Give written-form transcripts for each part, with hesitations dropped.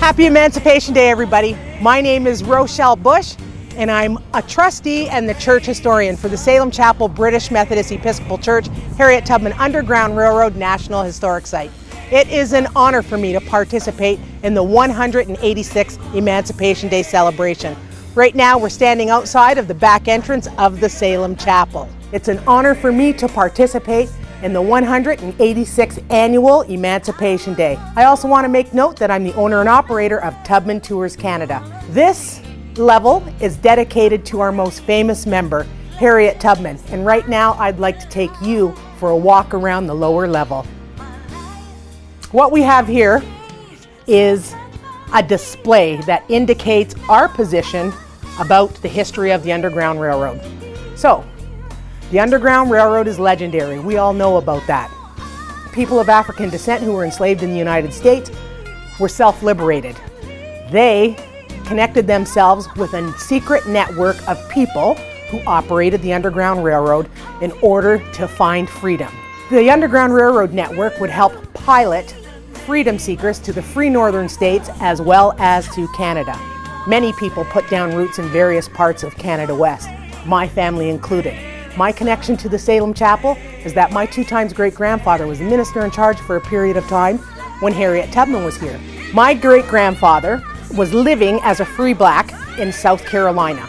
Happy Emancipation Day, everybody. My name is Rochelle Bush, and I'm a trustee and the church historian for the Salem Chapel British Methodist Episcopal Church, Harriet Tubman Underground Railroad National Historic Site. It is an honor for me to participate in the 186th Emancipation Day celebration. Right now, we're standing outside of the back entrance of the Salem Chapel. It's an honor for me to participate in the 186th Annual Emancipation Day. I also want to make note that I'm the owner and operator of Tubman Tours Canada. This level is dedicated to our most famous member, Harriet Tubman, and right now I'd like to take you for a walk around the lower level. What we have here is a display that indicates our position about the history of the Underground Railroad. So, the Underground Railroad is legendary. We all know about that. People of African descent who were enslaved in the United States were self-liberated. They connected themselves with a secret network of people who operated the Underground Railroad in order to find freedom. The Underground Railroad network would help pilot freedom seekers to the free northern states as well as to Canada. Many people put down roots in various parts of Canada West, my family included. My connection to the Salem Chapel is that my 2 times great-grandfather was the minister in charge for a period of time when Harriet Tubman was here. My great-grandfather was living as a free black in South Carolina.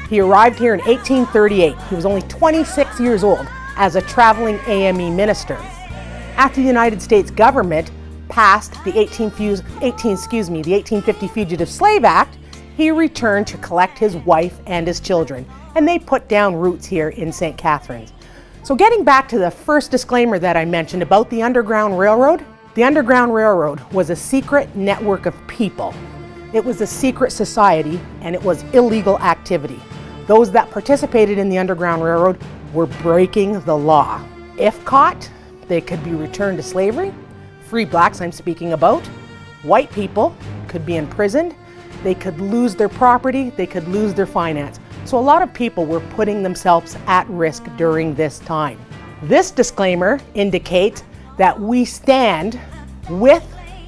He arrived here in 1838. He was only 26 years old as a traveling AME minister. After the United States government passed the 1850 Fugitive Slave Act, he returned to collect his wife and his children, and they put down roots here in St. Catharines. So getting back to the first disclaimer that I mentioned about the Underground Railroad, the Underground Railroad was a secret network of people. It was a secret society, and it was illegal activity. Those that participated in the Underground Railroad were breaking the law. If caught, they could be returned to slavery. Free blacks I'm speaking about. White people could be imprisoned. They could lose their property, they could lose their finance. So a lot of people were putting themselves at risk during this time. This disclaimer indicates that we stand with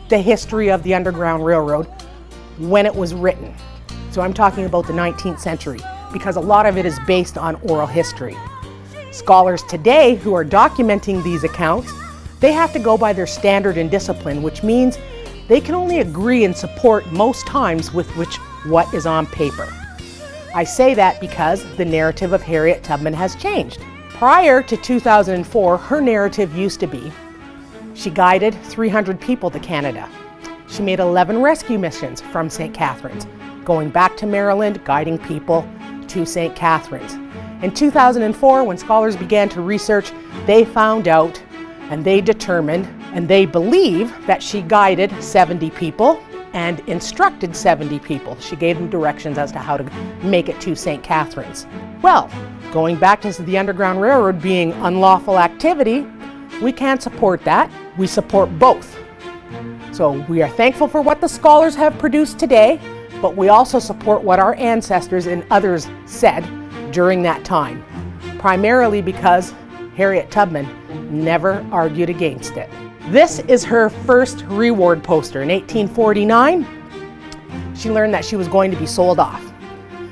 the history of the Underground Railroad when it was written. So I'm talking about the 19th century, because a lot of it is based on oral history. Scholars today who are documenting these accounts, they have to go by their standard and discipline, which means they can only agree and support most times with what is on paper. I say that because the narrative of Harriet Tubman has changed. Prior to 2004, her narrative used to be, she guided 300 people to Canada. She made 11 rescue missions from St. Catharines, going back to Maryland, guiding people to St. Catharines. In 2004, when scholars began to research, they found out and they determined and they believe that she guided 70 people and instructed 70 people. She gave them directions as to how to make it to St. Catharines. Well, going back to the Underground Railroad being unlawful activity, we can't support that. We support both. So we are thankful for what the scholars have produced today, but we also support what our ancestors and others said during that time, primarily because Harriet Tubman never argued against it. This is her first reward poster. In 1849, she learned that she was going to be sold off.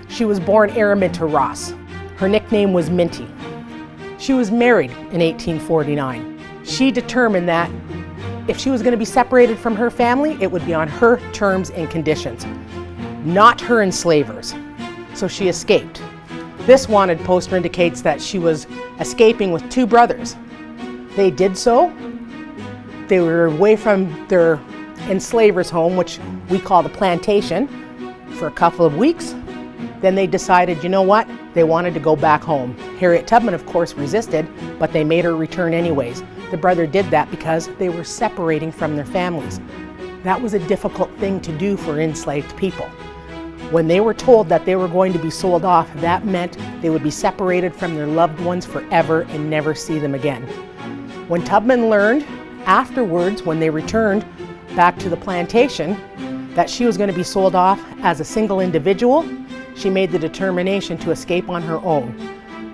She was born Araminta Ross. Her nickname was Minty. She was married in 1849. She determined that if she was going to be separated from her family, it would be on her terms and conditions, not her enslavers. So she escaped. This wanted poster indicates that she was escaping with 2 brothers. They did so. They were away from their enslaver's home, which we call the plantation, for a couple of weeks. Then they decided, you know what? They wanted to go back home. Harriet Tubman, of course, resisted, but they made her return anyways. The brother did that because they were separating from their families. That was a difficult thing to do for enslaved people. When they were told that they were going to be sold off, that meant they would be separated from their loved ones forever and never see them again. When Tubman learned afterwards, when they returned back to the plantation, that she was going to be sold off as a single individual, she made the determination to escape on her own.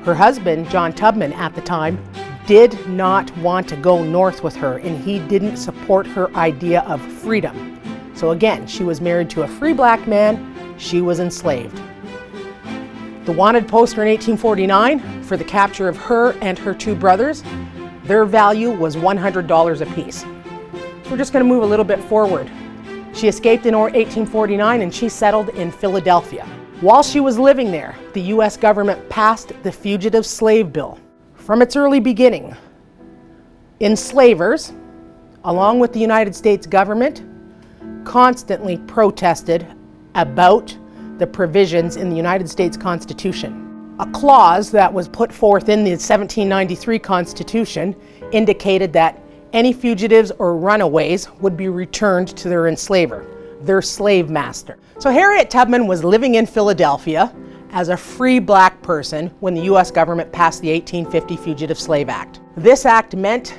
Her husband, John Tubman, at the time, did not want to go north with her, and he didn't support her idea of freedom. So again, she was married to a free black man, she was enslaved. The wanted poster in 1849 for the capture of her and her two brothers, their value was $100 apiece. We're just going to move a little bit forward. She escaped in 1849 and she settled in Philadelphia. While she was living there, the U.S. government passed the Fugitive Slave Bill. From its early beginning, enslavers, along with the United States government, constantly protested about the provisions in the United States Constitution. A clause that was put forth in the 1793 Constitution indicated that any fugitives or runaways would be returned to their enslaver, their slave master. So Harriet Tubman was living in Philadelphia as a free black person when the U.S. government passed the 1850 Fugitive Slave Act. This act meant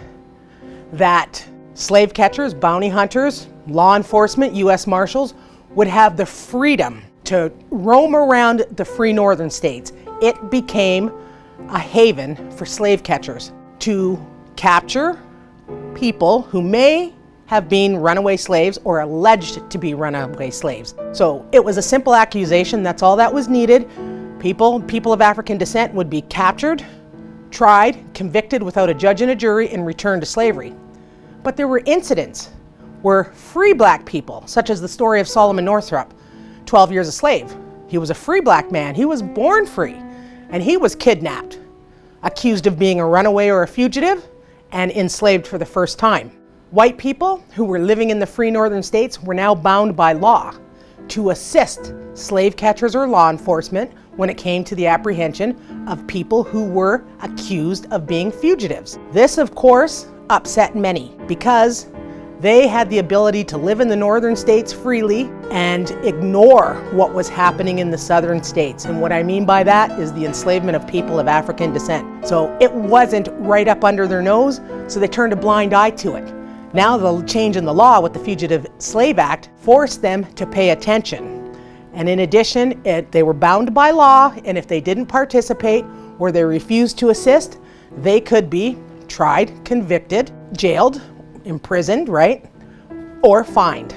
that slave catchers, bounty hunters, law enforcement, U.S. Marshals would have the freedom to roam around the free northern states. It became a haven for slave catchers to capture people who may have been runaway slaves or alleged to be runaway slaves. So it was a simple accusation, that's all that was needed. People of African descent would be captured, tried, convicted without a judge and a jury, and returned to slavery. But there were incidents where free black people, such as the story of Solomon Northrop, 12 years a slave. He was a free black man, he was born free, and he was kidnapped, accused of being a runaway or a fugitive, and enslaved for the first time. White people who were living in the free northern states were now bound by law to assist slave catchers or law enforcement when it came to the apprehension of people who were accused of being fugitives. This, of course, upset many because they had the ability to live in the northern states freely and ignore what was happening in the southern states. And what I mean by that is the enslavement of people of African descent. So it wasn't right up under their nose, so they turned a blind eye to it. Now the change in the law with the Fugitive Slave Act forced them to pay attention. And in addition, they were bound by law, and if they didn't participate or they refused to assist, they could be tried, convicted, jailed, imprisoned, right? Or fined.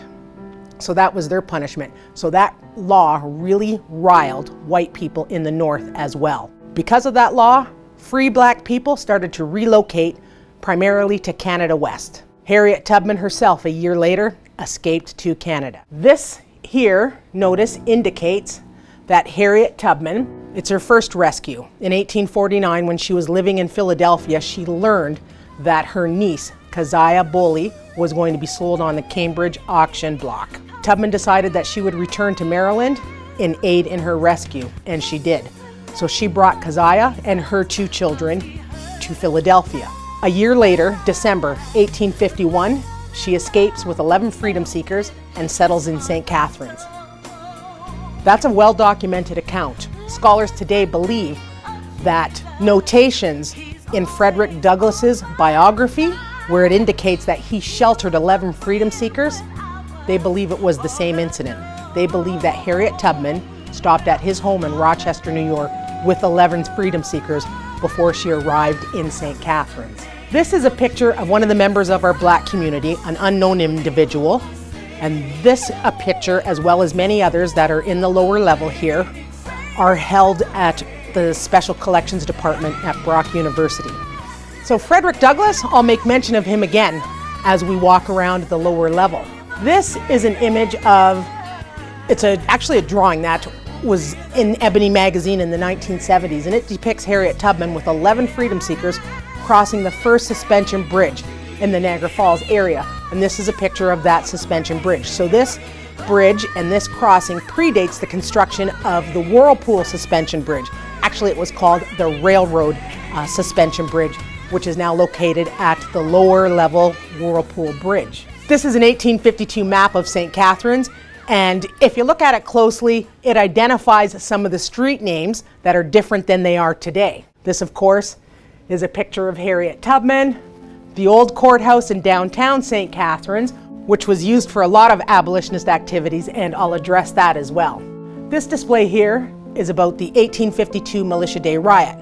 So that was their punishment. So that law really riled white people in the North as well. Because of that law, free black people started to relocate primarily to Canada West. Harriet Tubman herself, a year later, escaped to Canada. This here, notice, indicates that Harriet Tubman, it's her first rescue. In 1849, when she was living in Philadelphia, she learned that her niece, Keziah Boley, was going to be sold on the Cambridge auction block. Tubman decided that she would return to Maryland in aid in her rescue, and she did. So she brought Keziah and her two children to Philadelphia. A year later, December 1851, she escapes with 11 freedom seekers and settles in St. Catharines. That's a well-documented account. Scholars today believe that notations in Frederick Douglass's biography, where it indicates that he sheltered 11 freedom seekers, they believe it was the same incident. They believe that Harriet Tubman stopped at his home in Rochester, New York with 11 freedom seekers before she arrived in St. Catharines. This is a picture of one of the members of our black community, an unknown individual. And this a picture, as well as many others that are in the lower level here, are held at the Special Collections Department at Brock University. So Frederick Douglass, I'll make mention of him again as we walk around the lower level. This is an image of, actually a drawing that was in Ebony magazine in the 1970s, and it depicts Harriet Tubman with 11 freedom seekers crossing the first suspension bridge in the Niagara Falls area. And this is a picture of that suspension bridge. So this bridge and this crossing predates the construction of the Whirlpool suspension bridge. Actually, it was called the Railroad Suspension Bridge, which is now located at the lower level Whirlpool Bridge. This is an 1852 map of St. Catharines, and if you look at it closely, it identifies some of the street names that are different than they are today. This, of course, is a picture of Harriet Tubman, the old courthouse in downtown St. Catharines, which was used for a lot of abolitionist activities, and I'll address that as well. This display here is about the 1852 Militia Day riot.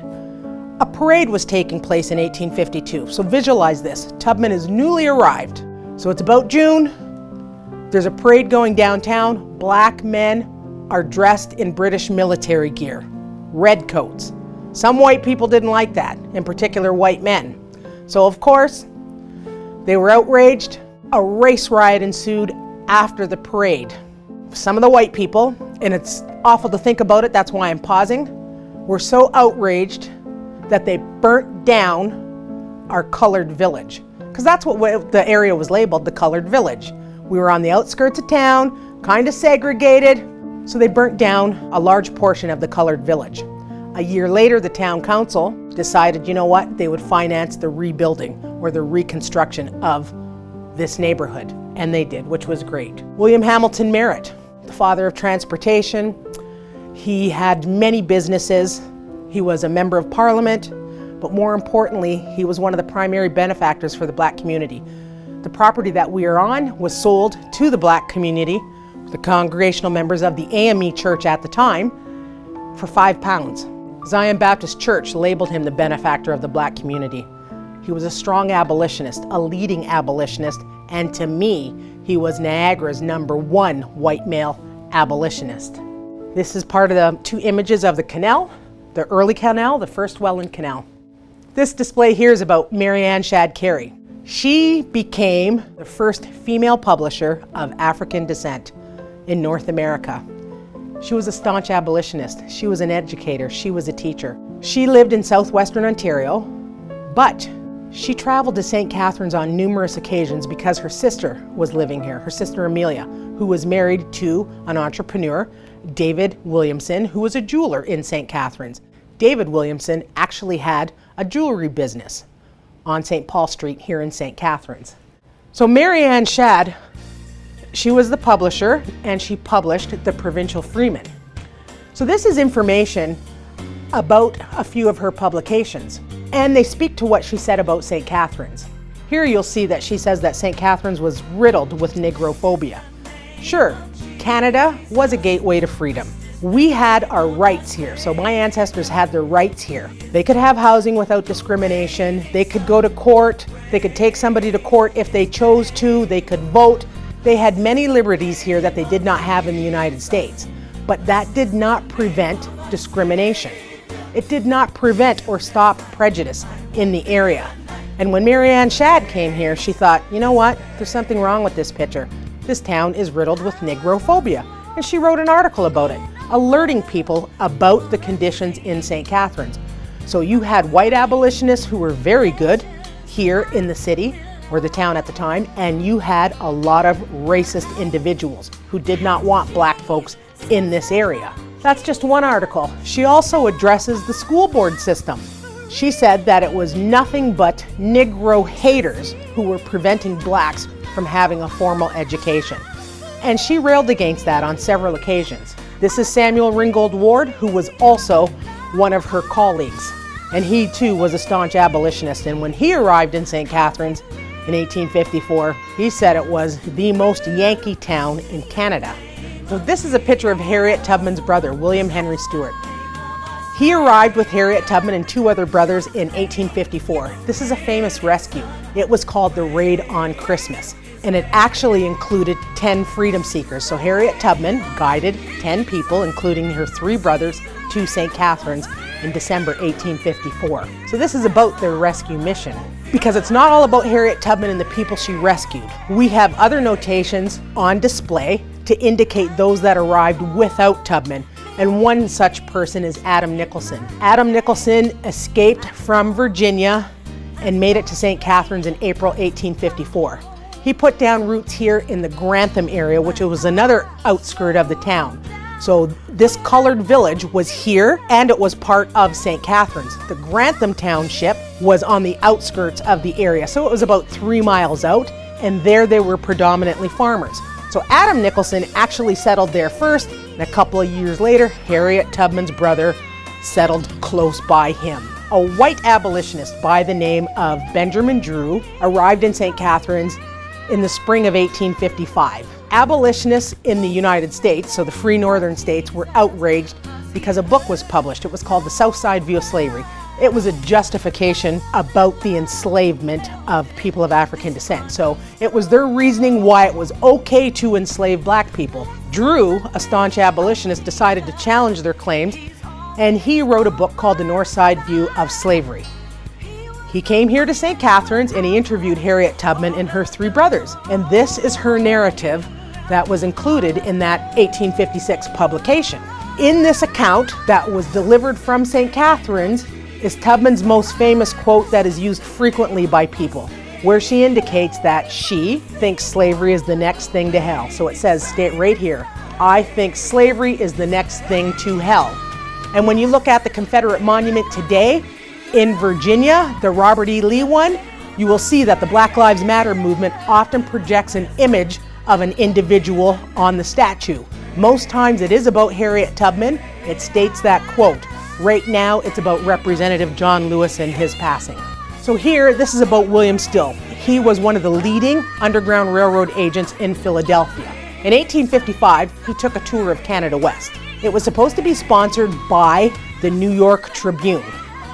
A parade was taking place in 1852, so visualize this. Tubman is newly arrived. So it's about June. There's a parade going downtown. Black men are dressed in British military gear, red coats. Some white people didn't like that, in particular white men. So of course, they were outraged. A race riot ensued after the parade. Some of the white people, and it's awful to think about it, that's why I'm pausing, were so outraged that they burnt down our colored village. Because that's what the area was labeled, the colored village. We were on the outskirts of town, kind of segregated, so they burnt down a large portion of the colored village. A year later, the town council decided, you know what, they would finance the rebuilding or the reconstruction of this neighborhood. And they did, which was great. William Hamilton Merritt, the father of transportation. He had many businesses. He was a member of parliament, but more importantly, he was one of the primary benefactors for the black community. The property that we are on was sold to the black community, the congregational members of the AME church at the time, for £5. Zion Baptist Church labeled him the benefactor of the black community. He was a strong abolitionist, a leading abolitionist, and to me, he was Niagara's #1 white male abolitionist. This is part of the 2 images of the canal, the early canal, the first Welland Canal. This display here is about Mary Ann Shadd Cary. She became the first female publisher of African descent in North America. She was a staunch abolitionist. She was an educator. She was a teacher. She lived in southwestern Ontario, but she traveled to St. Catharines on numerous occasions because her sister was living here, her sister Amelia, who was married to an entrepreneur, David Williamson, who was a jeweler in St. Catharines. David Williamson actually had a jewelry business on St. Paul Street here in St. Catharines. So Mary Ann Shadd, she was the publisher, and she published the Provincial Freeman. So this is information about a few of her publications, and they speak to what she said about St. Catharines. Here you'll see that she says that St. Catharines was riddled with Negrophobia. Sure, Canada was a gateway to freedom. We had our rights here, so my ancestors had their rights here. They could have housing without discrimination, they could go to court, they could take somebody to court if they chose to, they could vote. They had many liberties here that they did not have in the United States, but that did not prevent discrimination. It did not prevent or stop prejudice in the area. And when Mary Ann Shadd came here, she thought, you know what, there's something wrong with this picture. This town is riddled with Negrophobia. And she wrote an article about it, alerting people about the conditions in St. Catharines. So you had white abolitionists who were very good here in the city, or the town at the time, and you had a lot of racist individuals who did not want black folks in this area. That's just one article. She also addresses the school board system. She said that it was nothing but Negro haters who were preventing blacks from having a formal education. And she railed against that on several occasions. This is Samuel Ringgold Ward, who was also one of her colleagues. And he too was a staunch abolitionist. And when he arrived in St. Catharines in 1854, he said it was the most Yankee town in Canada. So this is a picture of Harriet Tubman's brother, William Henry Stewart. He arrived with Harriet Tubman and 2 other brothers in 1854. This is a famous rescue. It was called the Raid on Christmas, and it actually included 10 freedom seekers. So Harriet Tubman guided 10 people, including her 3 brothers, to St. Catharines in December 1854. So this is about their rescue mission, because it's not all about Harriet Tubman and the people she rescued. We have other notations on display to indicate those that arrived without Tubman, and one such person is Adam Nicholson. Adam Nicholson escaped from Virginia and made it to St. Catharines in April 1854. He put down roots here in the Grantham area, which was another outskirt of the town. So this colored village was here, and it was part of St. Catharines. The Grantham Township was on the outskirts of the area, so it was about 3 miles out, and there they were predominantly farmers. So Adam Nicholson actually settled there first, and a couple of years later, Harriet Tubman's brother settled close by him. A white abolitionist by the name of Benjamin Drew arrived in St. Catharines in the spring of 1855. Abolitionists in the United States, so the free northern states, were outraged because a book was published. It was called The South Side View of Slavery. It was a justification about the enslavement of people of African descent. So it was their reasoning why it was okay to enslave black people. Drew, a staunch abolitionist, decided to challenge their claims, and he wrote a book called The North Side View of Slavery. He came here to St. Catharines and he interviewed Harriet Tubman and her three brothers. And this is her narrative that was included in that 1856 publication. In this account that was delivered from St. Catharines is Tubman's most famous quote that is used frequently by people, where she indicates that she thinks slavery is the next thing to hell. So it says, state right here, I think slavery is the next thing to hell. And when you look at the Confederate monument today in Virginia, the Robert E. Lee one, you will see that the Black Lives Matter movement often projects an image of an individual on the statue. Most times it is about Harriet Tubman. It states that, quote, right now it's about Representative John Lewis and his passing. So here, this is about William Still. He was one of the leading Underground Railroad agents in Philadelphia. In 1855, he took a tour of Canada West. It was supposed to be sponsored by the New York Tribune,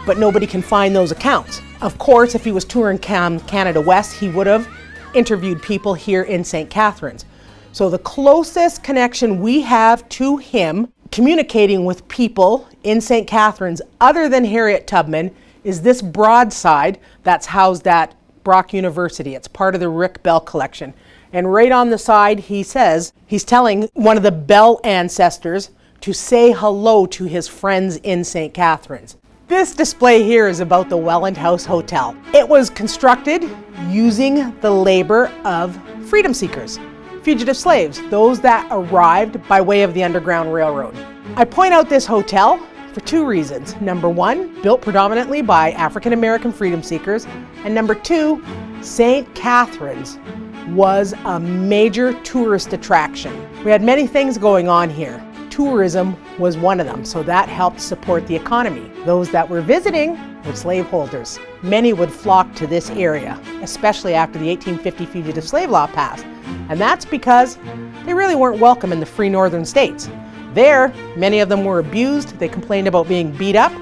but nobody can find those accounts. Of course, if he was touring Canada West, he would have interviewed people here in St. Catharines. So the closest connection we have to him communicating with people in St. Catharines other than Harriet Tubman is this broadside that's housed at Brock University. It's part of the Rick Bell collection. And right on the side, he says, he's telling one of the Bell ancestors to say hello to his friends in St. Catharines. This display here is about the Welland House Hotel. It was constructed using the labor of freedom seekers, fugitive slaves, those that arrived by way of the Underground Railroad. I point out this hotel for two reasons. Number one, built predominantly by African American freedom seekers. And number two, St. Catharines was a major tourist attraction. We had many things going on here. Tourism was one of them, so that helped support the economy. Those that were visiting were slaveholders. Many would flock to this area, especially after the 1850 Fugitive Slave Law passed. And that's because they really weren't welcome in the free northern states. There, many of them were abused. They complained about being beat up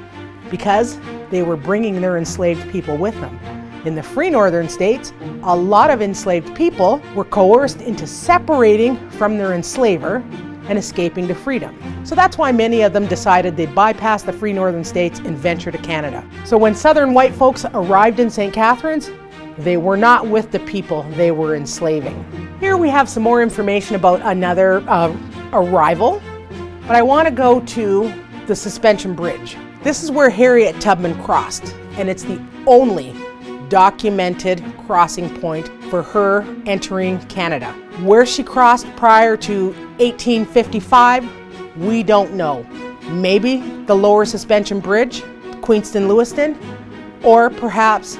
because they were bringing their enslaved people with them. In the free northern states, a lot of enslaved people were coerced into separating from their enslaver and escaping to freedom. So that's why many of them decided they'd bypass the free northern states and venture to Canada. So when southern white folks arrived in St. Catharines, they were not with the people they were enslaving. Here we have some more information about another arrival, but I want to go to the Suspension Bridge. This is where Harriet Tubman crossed, and it's the only documented crossing point for her entering Canada. Where she crossed prior to 1855, we don't know. Maybe the Lower Suspension Bridge, Queenston-Lewiston, or perhaps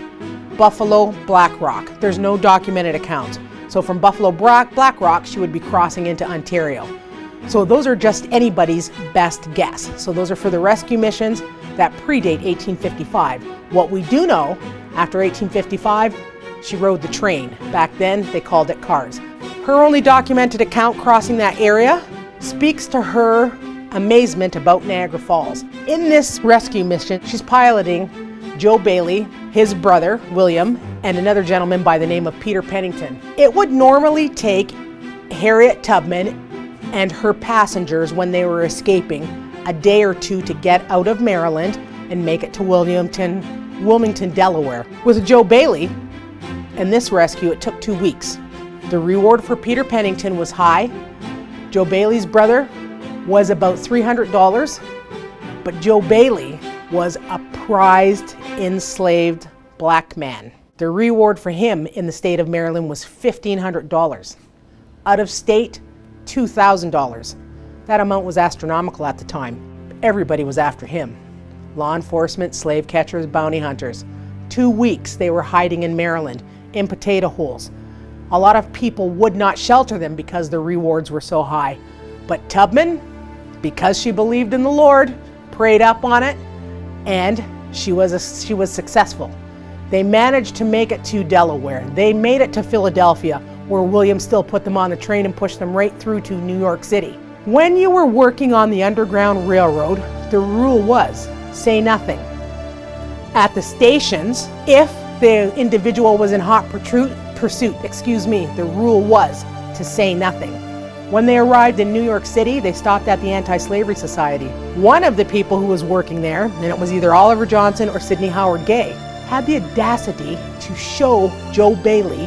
Buffalo Black Rock. There's no documented accounts. So from Buffalo Black Rock, she would be crossing into Ontario. So those are just anybody's best guess. So those are for the rescue missions that predate 1855. What we do know, after 1855, she rode the train. Back then, they called it cars. Her only documented account crossing that area speaks to her amazement about Niagara Falls. In this rescue mission, she's piloting Joe Bailey, his brother, William, and another gentleman by the name of Peter Pennington. It would normally take Harriet Tubman and her passengers, when they were escaping, a day or two to get out of Maryland and make it to Wilmington, Delaware. With Joe Bailey and this rescue, it took 2 weeks. The reward for Peter Pennington was high. Joe Bailey's brother was about $300, but Joe Bailey was a prized enslaved black man. The reward for him in the state of Maryland was $1,500. Out of state, $2,000. That amount was astronomical at the time. Everybody was after him. Law enforcement, slave catchers, bounty hunters. 2 weeks they were hiding in Maryland, in potato holes. A lot of people would not shelter them because the rewards were so high. But Tubman, because she believed in the Lord, prayed up on it, and she was successful. They managed to make it to Delaware. They made it to Philadelphia, where William Still put them on the train and pushed them right through to New York City. When you were working on the Underground Railroad, the rule was, say nothing. At the stations, if the individual was in hot pursuit, the rule was to say nothing. When they arrived in New York City, they stopped at the Anti-Slavery Society. One of the people who was working there, and it was either Oliver Johnson or Sidney Howard Gay, had the audacity to show Joe Bailey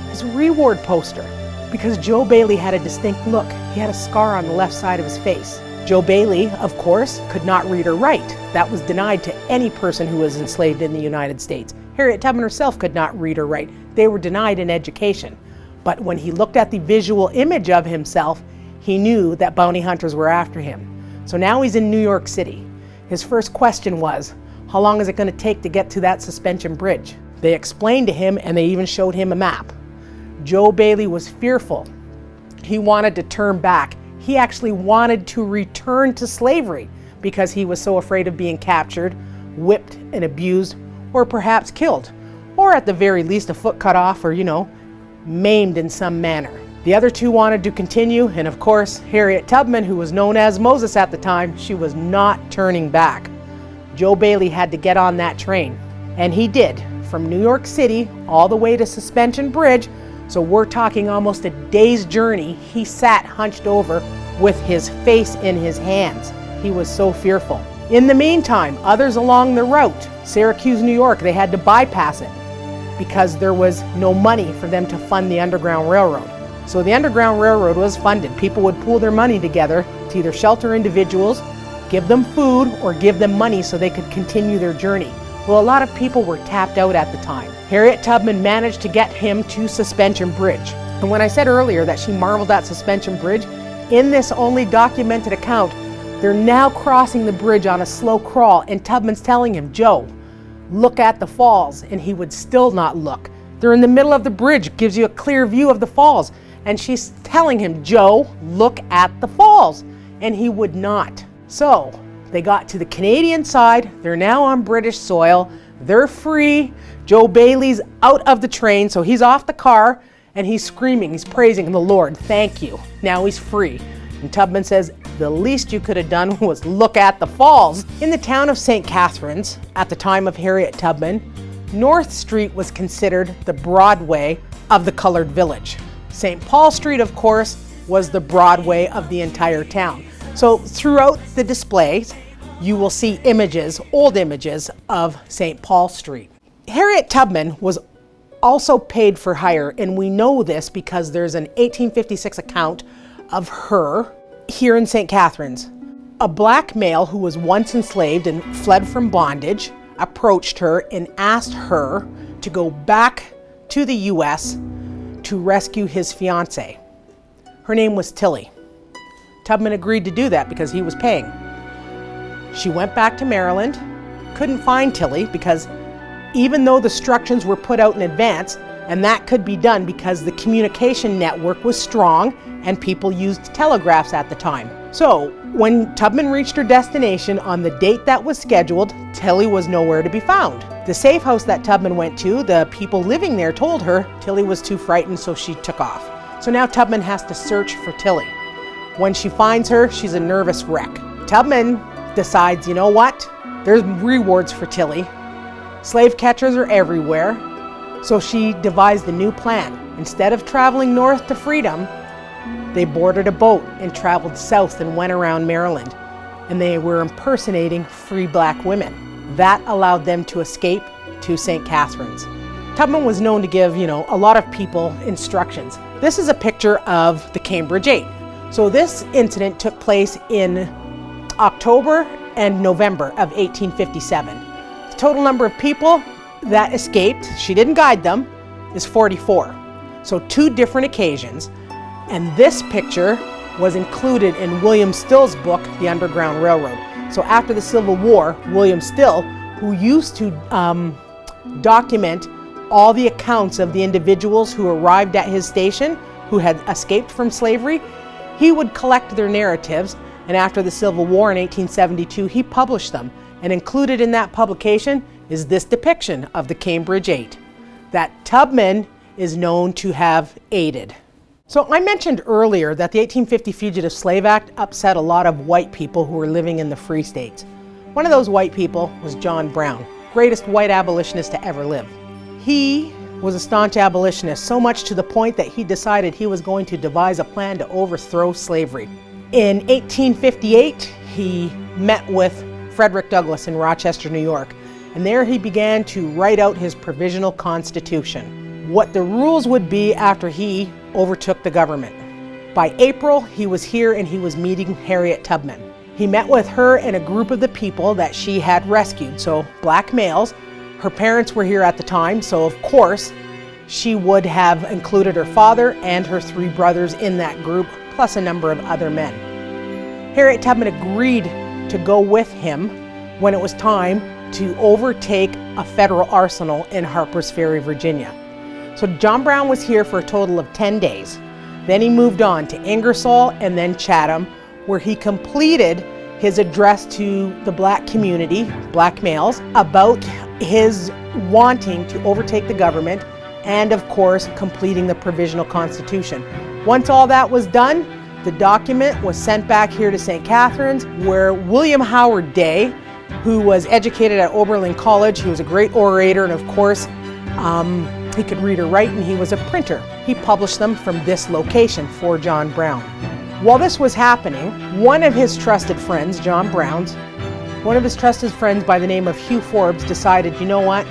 his reward poster, because Joe Bailey had a distinct look. He had a scar on the left side of his face. Joe Bailey, of course, could not read or write. That was denied to any person who was enslaved in the United States. Harriet Tubman herself could not read or write. They were denied an education. But when he looked at the visual image of himself, he knew that bounty hunters were after him. So now he's in New York City. His first question was, how long is it going to take to get to that suspension bridge? They explained to him, and they even showed him a map. Joe Bailey was fearful. He wanted to turn back. He actually wanted to return to slavery because he was so afraid of being captured, whipped and abused, or perhaps killed, or at the very least a foot cut off, or maimed in some manner. The other two wanted to continue, and of course, Harriet Tubman, who was known as Moses at the time, she was not turning back. Joe Bailey had to get on that train, and he did, from New York City all the way to Suspension Bridge. So we're talking almost a day's journey. He sat hunched over with his face in his hands. He was so fearful. In the meantime, others along the route, Syracuse, New York, they had to bypass it because there was no money for them to fund the Underground Railroad. So the Underground Railroad was funded. People would pool their money together to either shelter individuals, give them food, or give them money so they could continue their journey. Well, a lot of people were tapped out at the time. Harriet Tubman managed to get him to Suspension Bridge. And when I said earlier that she marveled at Suspension Bridge, in this only documented account, they're now crossing the bridge on a slow crawl, and Tubman's telling him, Joe, look at the falls, and he would still not look. They're in the middle of the bridge, gives you a clear view of the falls, and she's telling him, Joe, look at the falls, and he would not. So they got to the Canadian side. They're now on British soil. They're free. Joe Bailey's out of the train, so he's off the car, and he's screaming, he's praising the Lord, thank you. Now he's free. And Tubman says, the least you could have done was look at the falls. In the town of St. Catharines, at the time of Harriet Tubman, North Street was considered the Broadway of the colored village. St. Paul Street, of course, was the Broadway of the entire town. So throughout the displays, you will see images, old images of St. Paul Street. Harriet Tubman was also paid for hire, and we know this because there's an 1856 account of her here in St. Catharines. A black male who was once enslaved and fled from bondage approached her and asked her to go back to the U.S. to rescue his fiancée. Her name was Tilly. Tubman agreed to do that because he was paying. She went back to Maryland, couldn't find Tilly because even though the instructions were put out in advance, and that could be done because the communication network was strong and people used telegraphs at the time. So when Tubman reached her destination on the date that was scheduled, Tilly was nowhere to be found. The safe house that Tubman went to, the people living there told her Tilly was too frightened, so she took off. So now Tubman has to search for Tilly. When she finds her, she's a nervous wreck. Tubman decides, you know what? There's rewards for Tilly. Slave catchers are everywhere. So she devised a new plan. Instead of traveling north to freedom, they boarded a boat and traveled south and went around Maryland. And they were impersonating free black women. That allowed them to escape to St. Catharines. Tubman was known to give, a lot of people instructions. This is a picture of the Cambridge 8. So this incident took place in October and November of 1857. The total number of people that escaped, she didn't guide them, is 44. So 2 different occasions. And this picture was included in William Still's book, The Underground Railroad. So after the Civil War, William Still, who used to document all the accounts of the individuals who arrived at his station, who had escaped from slavery, he would collect their narratives. And after the Civil War in 1872, he published them. And included in that publication is this depiction of the Cambridge 8 that Tubman is known to have aided. So I mentioned earlier that the 1850 Fugitive Slave Act upset a lot of white people who were living in the free states. One of those white people was John Brown. greatest white abolitionist to ever live. He was a staunch abolitionist, so much to the point that he decided he was going to devise a plan to overthrow slavery. In 1858, he met with Frederick Douglass in Rochester, New York, and there he began to write out his provisional constitution, what the rules would be after he overtook the government. By April, he was here and he was meeting Harriet Tubman. He met with her and a group of the people that she had rescued, so black males. Her parents were here at the time, so of course she would have included her father and her 3 brothers in that group, plus a number of other men. Harriet Tubman agreed to go with him when it was time to overtake a federal arsenal in Harper's Ferry, Virginia. So John Brown was here for a total of 10 days. Then he moved on to Ingersoll and then Chatham, where he completed his address to the black community, black males, about his wanting to overtake the government and, of course, completing the provisional constitution. Once all that was done, the document was sent back here to St. Catharines, where William Howard Day, who was educated at Oberlin College, he was a great orator, and of course, he could read or write, and he was a printer. He published them from this location for John Brown. While this was happening, one of his trusted friends, John Brown's, one of his trusted friends by the name of Hugh Forbes decided, you know what,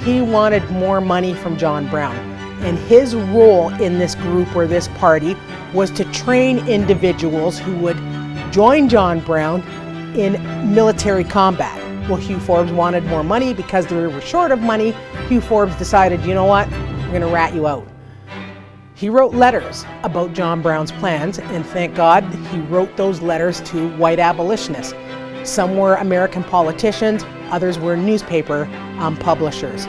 he wanted more money from John Brown. And his role in this group or this party was to train individuals who would join John Brown in military combat. Well, Hugh Forbes wanted more money because they were short of money. Hugh Forbes decided, you know what, we're going to rat you out. He wrote letters about John Brown's plans, and thank God he wrote those letters to white abolitionists. Some were American politicians, others were newspaper publishers.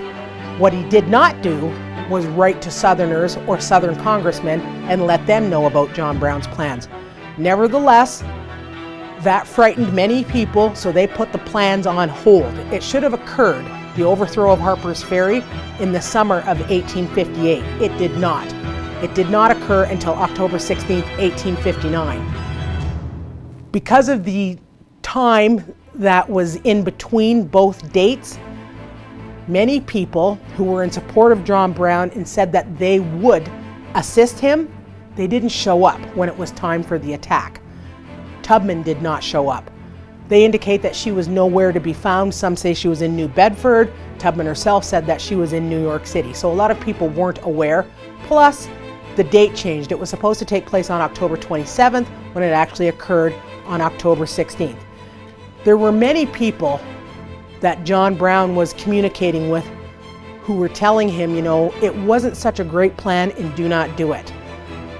What he did not do was write to Southerners or Southern congressmen and let them know about John Brown's plans. Nevertheless, that frightened many people, so they put the plans on hold. It should have occurred, the overthrow of Harper's Ferry, in the summer of 1858. It did not. It did not occur until October 16, 1859. Because of the time that was in between both dates, many people who were in support of John Brown and said that they would assist him, they didn't show up when it was time for the attack. Tubman did not show up. They indicate that she was nowhere to be found. Some say she was in New Bedford. Tubman herself said that she was in New York City. So a lot of people weren't aware. Plus, the date changed. It was supposed to take place on October 27th when it actually occurred on October 16th. There were many people that John Brown was communicating with who were telling him, you know, it wasn't such a great plan and do not do it.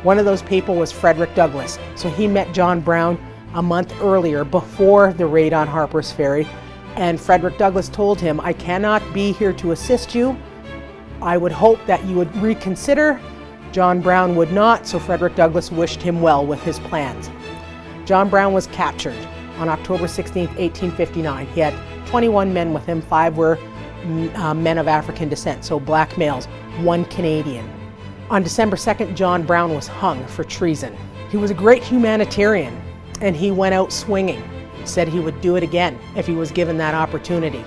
One of those people was Frederick Douglass. So he met John Brown a month earlier before the raid on Harper's Ferry, and Frederick Douglass told him, I cannot be here to assist you. I would hope that you would reconsider. John Brown would not, so Frederick Douglass wished him well with his plans. John Brown was captured on October 16, 1859. He had 21 men with him. 5 were men of African descent, so black males, 1 Canadian. On December 2nd, John Brown was hung for treason. He was a great humanitarian, and he went out swinging. Said he would do it again if he was given that opportunity,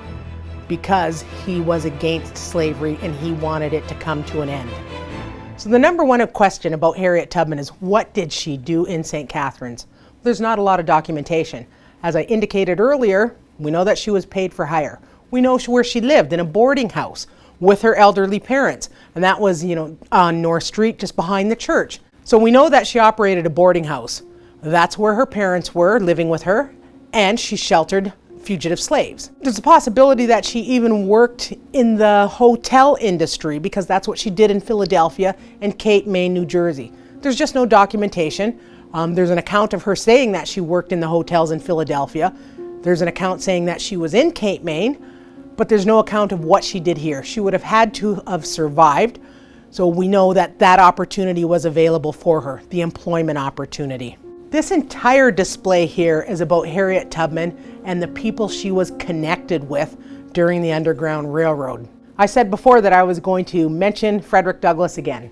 because he was against slavery and he wanted it to come to an end. So the number one question about Harriet Tubman is, what did she do in St. Catharines? There's not a lot of documentation. As I indicated earlier, we know that she was paid for hire. We know where she lived, in a boarding house with her elderly parents, and that was, on North Street, just behind the church. So we know that she operated a boarding house. That's where her parents were living with her, and she sheltered fugitive slaves. There's a possibility that she even worked in the hotel industry, because that's what she did in Philadelphia and Cape May, New Jersey. There's just no documentation. There's an account of her saying that she worked in the hotels in Philadelphia. There's an account saying that she was in Cape May, but there's no account of what she did here. She would have had to have survived, so we know that that opportunity was available for her, the employment opportunity. This entire display here is about Harriet Tubman and the people she was connected with during the Underground Railroad. I said before that I was going to mention Frederick Douglass again.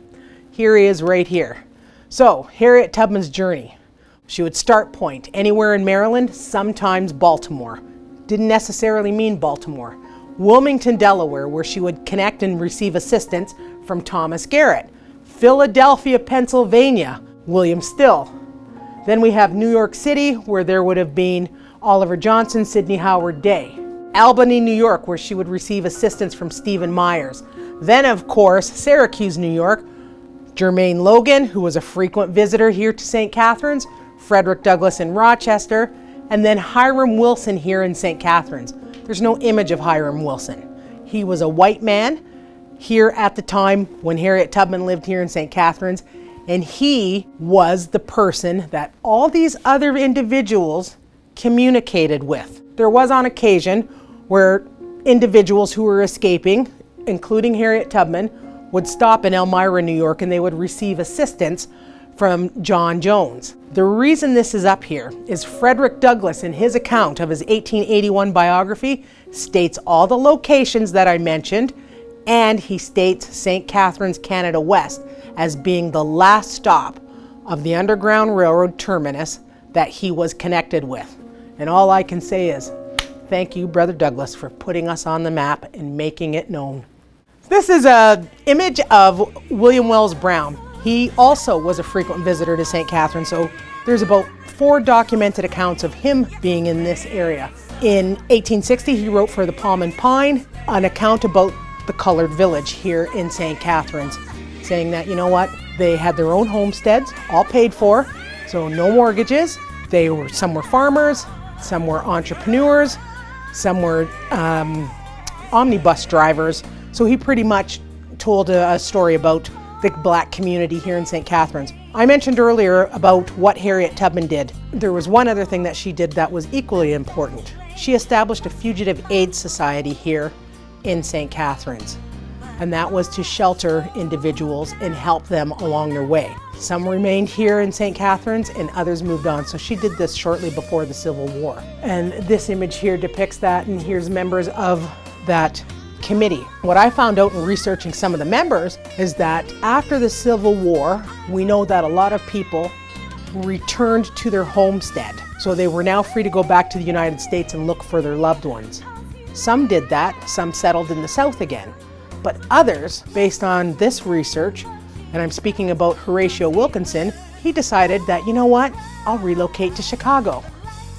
Here he is right here. So, Harriet Tubman's journey. She would start point anywhere in Maryland, sometimes Baltimore. Didn't necessarily mean Baltimore. Wilmington, Delaware, where she would connect and receive assistance from Thomas Garrett. Philadelphia, Pennsylvania, William Still. Then we have New York City, where there would have been Oliver Johnson, Sidney Howard Day. Albany, New York, where she would receive assistance from Stephen Myers. Then, of course, Syracuse, New York, Jermaine Logan, who was a frequent visitor here to St. Catharines, Frederick Douglass in Rochester, and then Hiram Wilson here in St. Catharines. There's no image of Hiram Wilson. He was a white man here at the time when Harriet Tubman lived here in St. Catharines, and he was the person that all these other individuals communicated with. There was on occasion where individuals who were escaping, including Harriet Tubman, would stop in Elmira, New York, and they would receive assistance from John Jones. The reason this is up here is Frederick Douglass, in his account of his 1881 biography, states all the locations that I mentioned, and he states St. Catharines, Canada West, as being the last stop of the Underground Railroad terminus that he was connected with. And all I can say is, thank you, Brother Douglass, for putting us on the map and making it known. This is an image of William Wells Brown. He also was a frequent visitor to St. Catharines, so there's about 4 documented accounts of him being in this area. In 1860, he wrote for the Palm and Pine an account about the colored village here in St. Catharines, saying that, you know what, they had their own homesteads, all paid for, so no mortgages. Some were farmers, some were entrepreneurs, some were omnibus drivers. So he pretty much told a story about the black community here in St. Catharines. I mentioned earlier about what Harriet Tubman did. There was one other thing that she did that was equally important. She established a fugitive aid society here in St. Catharines, and that was to shelter individuals and help them along their way. Some remained here in St. Catharines and others moved on. So she did this shortly before the Civil War. And this image here depicts that, and here's members of that committee. What I found out in researching some of the members is that after the Civil War, we know that a lot of people returned to their homestead. So they were now free to go back to the United States and look for their loved ones. Some did that, some settled in the South again. But others, based on this research, and I'm speaking about Horatio Wilkinson, he decided that, you know what, I'll relocate to Chicago.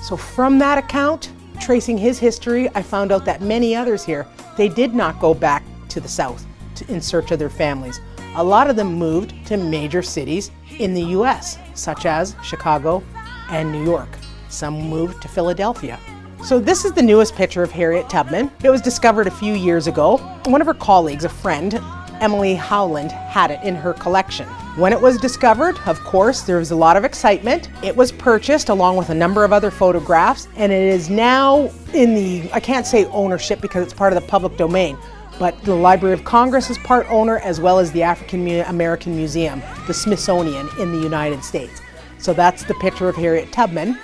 So from that account, tracing his history, I found out that many others here, they did not go back to the South in search of their families. A lot of them moved to major cities in the US, such as Chicago and New York. Some moved to Philadelphia. So this is the newest picture of Harriet Tubman. It was discovered a few years ago. One of her colleagues, a friend, Emily Howland, had it in her collection. When it was discovered, of course, there was a lot of excitement. It was purchased along with a number of other photographs, and it is now in the, I can't say ownership because it's part of the public domain, but the Library of Congress is part owner, as well as the African American Museum, the Smithsonian in the United States. So that's the picture of Harriet Tubman.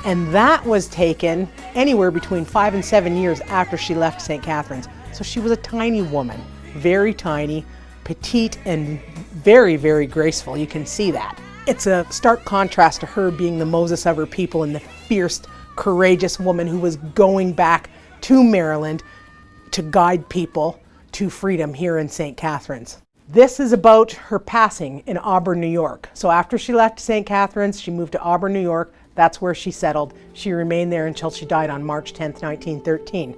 And that was taken anywhere between 5 and 7 years after she left St. Catharines. So she was a tiny woman, very tiny, petite, and very, very graceful. You can see that. It's a stark contrast to her being the Moses of her people and the fierce, courageous woman who was going back to Maryland to guide people to freedom here in St. Catharines. This is about her passing in Auburn, New York. So after she left St. Catharines, she moved to Auburn, New York. That's where she settled. She remained there until she died on March 10th, 1913.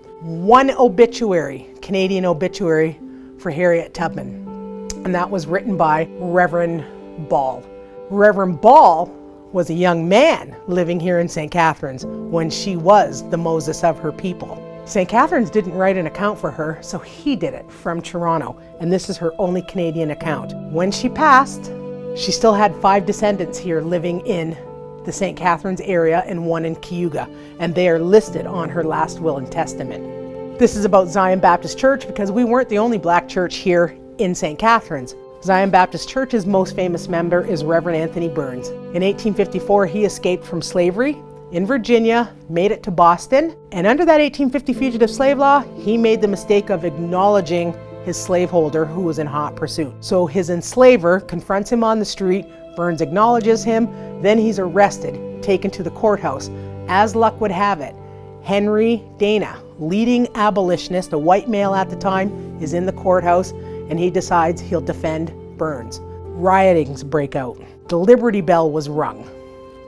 One obituary, Canadian obituary for Harriet Tubman, and that was written by Reverend Ball. Reverend Ball was a young man living here in St. Catharines when she was the Moses of her people. St. Catharines didn't write an account for her, so he did it from Toronto, and this is her only Canadian account. When she passed, she still had 5 descendants here living in the St. Catharines area and 1 in Cayuga, and they are listed on her last will and testament. This is about Zion Baptist Church because we weren't the only black church here in St. Catharines. Zion Baptist Church's most famous member is Reverend Anthony Burns. In 1854, he escaped from slavery in Virginia, made it to Boston, and under that 1850 fugitive slave law, he made the mistake of acknowledging his slaveholder who was in hot pursuit. So his enslaver confronts him on the street, Burns acknowledges him, then he's arrested, taken to the courthouse. As luck would have it, Henry Dana leading abolitionist, a white male at the time, is in the courthouse, and he decides he'll defend Burns. Riotings break out. The Liberty Bell was rung.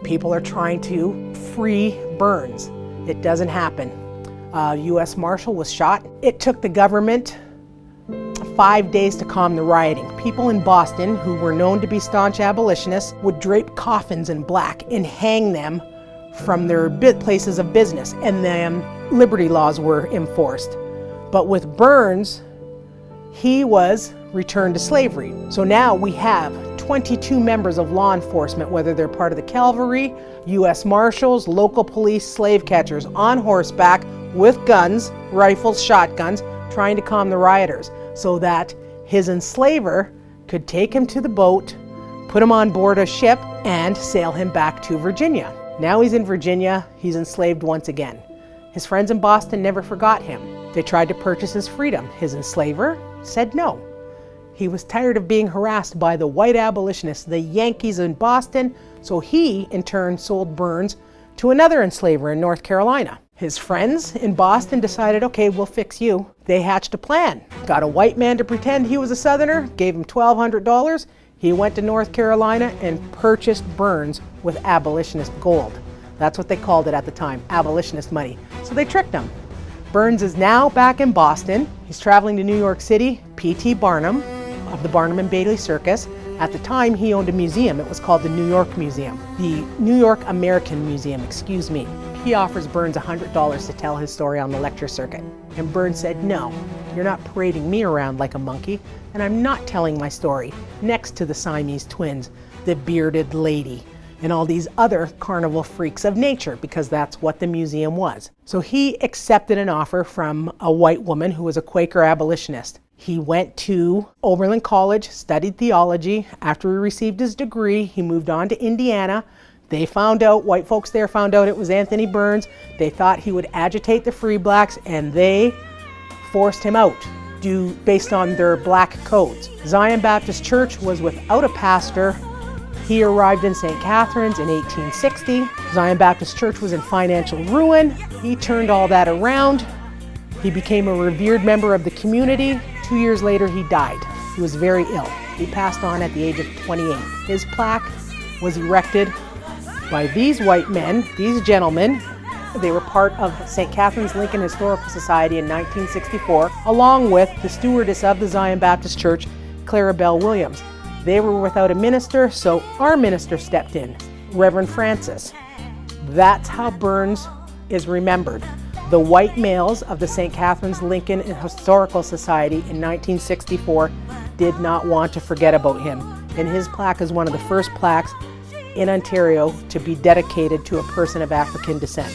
People are trying to free Burns. It doesn't happen. A U.S. Marshal was shot. It took the government 5 days to calm the rioting. People in Boston, who were known to be staunch abolitionists, would drape coffins in black and hang them from their places of business, and then liberty laws were enforced. But with Burns, he was returned to slavery. So now we have 22 members of law enforcement, whether they're part of the cavalry, U.S. Marshals, local police, slave catchers, on horseback with guns, rifles, shotguns, trying to calm the rioters so that his enslaver could take him to the boat, put him on board a ship, and sail him back to Virginia. Now he's in Virginia, he's enslaved once again. His friends in Boston never forgot him. They tried to purchase his freedom. His enslaver said no. He was tired of being harassed by the white abolitionists, the Yankees in Boston, so he, in turn, sold Burns to another enslaver in North Carolina. His friends in Boston decided, okay, we'll fix you. They hatched a plan. Got a white man to pretend he was a Southerner, gave him $1,200. He went to North Carolina and purchased Burns with abolitionist gold. That's what they called it at the time, abolitionist money. So they tricked him. Burns is now back in Boston. He's traveling to New York City. P.T. Barnum of the Barnum and Bailey Circus. At the time, he owned a museum. It was called the New York Museum. The New York American Museum, excuse me. He offers Burns $100 to tell his story on the lecture circuit. And Burns said, no, you're not parading me around like a monkey, and I'm not telling my story next to the Siamese twins, the bearded lady, and all these other carnival freaks of nature, because that's what the museum was. So he accepted an offer from a white woman who was a Quaker abolitionist. He went to Oberlin College, studied theology. After he received his degree, he moved on to Indiana. They found out, white folks there found out it was Anthony Burns. They thought he would agitate the free blacks, and they forced him out based on their black codes. Zion Baptist Church was without a pastor. He arrived in St. Catharines in 1860. Zion Baptist Church was in financial ruin. He turned all that around. He became a revered member of the community. 2 years later, he died. He was very ill. He passed on at the age of 28. His plaque was erected by these white men, these gentlemen. They were part of St. Catharines Lincoln Historical Society in 1964, along with the stewardess of the Zion Baptist Church, Clara Bell Williams. They were without a minister, so our minister stepped in, Reverend Francis. That's how Burns is remembered. The white males of the St. Catharines Lincoln Historical Society in 1964 did not want to forget about him, and his plaque is one of the first plaques in Ontario to be dedicated to a person of African descent.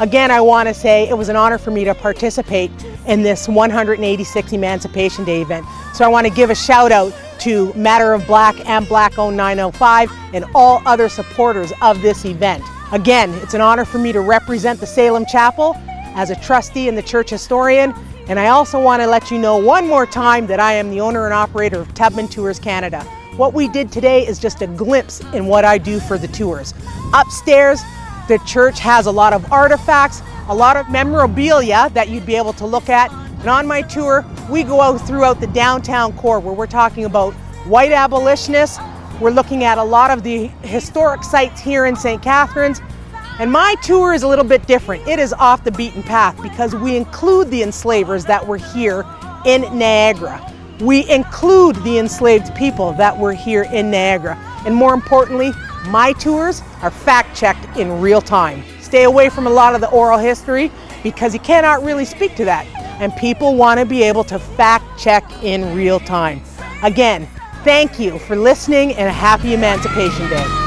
Again, I want to say it was an honor for me to participate in this 186th Emancipation Day event. So I want to give a shout out to Matter of Black and Black Owned 905 and all other supporters of this event. Again, it's an honor for me to represent the Salem Chapel as a trustee and the church historian. And I also want to let you know one more time that I am the owner and operator of Tubman Tours Canada. What we did today is just a glimpse in what I do for the tours. Upstairs, the church has a lot of artifacts, a lot of memorabilia that you'd be able to look at. And on my tour, we go out throughout the downtown core where we're talking about white abolitionists. We're looking at a lot of the historic sites here in St. Catharines. And my tour is a little bit different. It is off the beaten path because we include the enslavers that were here in Niagara. We include the enslaved people that were here in Niagara. And more importantly, my tours are fact-checked in real time. Stay away from a lot of the oral history because you cannot really speak to that. And people want to be able to fact-check in real time. Again, thank you for listening and a happy Emancipation Day.